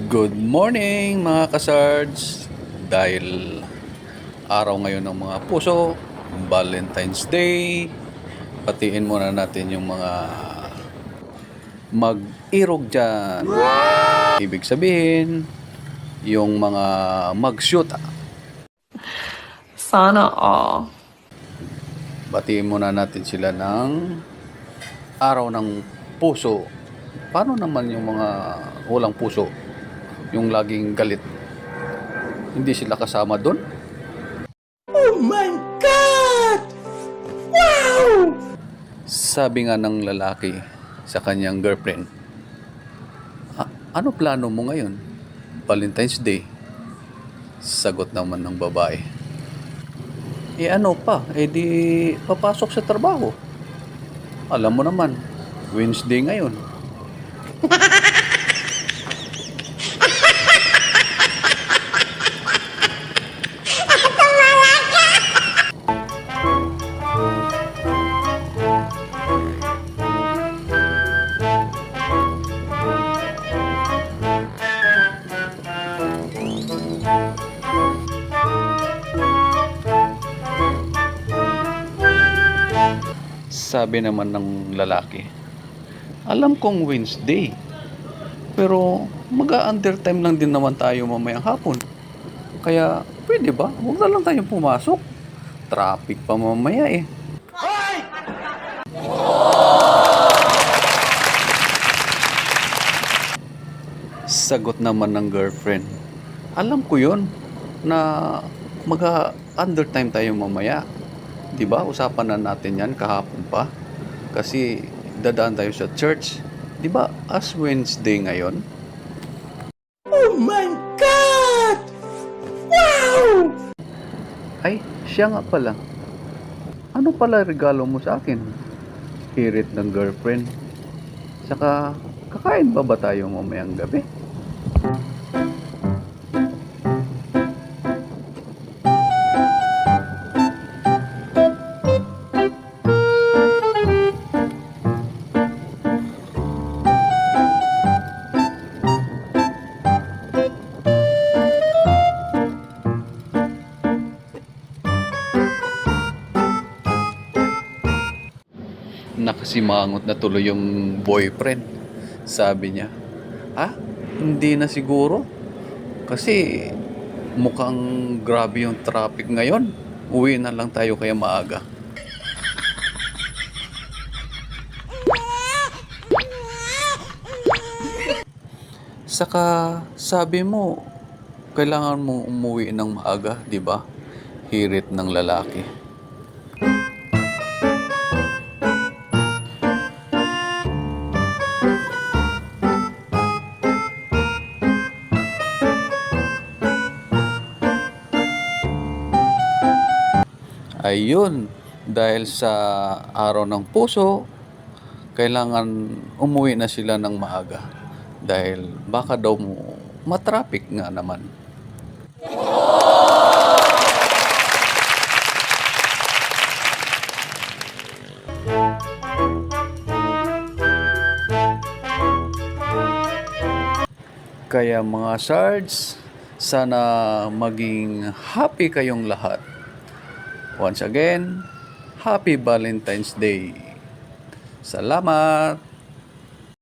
Good morning mga kasards. Dahil araw ngayon ng mga puso, Valentine's Day, patiin muna natin yung mga mag-irog dyan. Ibig sabihin, yung mga mag-shoot. Sana all. Batiin muna natin sila ng araw ng puso. Paano naman yung mga walang puso? Yung laging galit. Hindi sila kasama doon? Oh my God! Wow! Sabi nga ng lalaki sa kanyang girlfriend, ano plano mo ngayon? Valentine's Day. Sagot naman ng babae, ano pa, di papasok sa trabaho. Alam mo naman, Wednesday ngayon. Sabi naman ng lalaki, alam kong Wednesday, pero mag-a-undertime lang din naman tayo mamayang hapon. Kaya pwede ba? Huwag na lang tayong pumasok. Traffic pa mamaya eh. Sagot naman ng girlfriend, alam ko yon na mag-a-undertime tayo mamaya. Diba? Usapan na natin yan kahapon pa. Kasi dadaan tayo sa church. Diba? As Wednesday ngayon. Oh my God! Wow! Ay, siya nga pala. Ano pala regalo mo sa akin? Hirit ng girlfriend. Saka, kakain ba tayo mamayang gabi? Nakasimangot na tuloy yung boyfriend. Sabi niya, hindi na siguro. Kasi mukhang grabe yung traffic ngayon. Uwi na lang tayo kaya maaga. Saka sabi mo, kailangan mo umuwi ng maaga, di ba? Hirit ng lalaki. Ayun, dahil sa araw ng puso, kailangan umuwi na sila ng maaga. Dahil baka daw matraffic nga naman. Kaya mga sards, sana maging happy kayong lahat. Once again, Happy Valentine's Day. Salamat!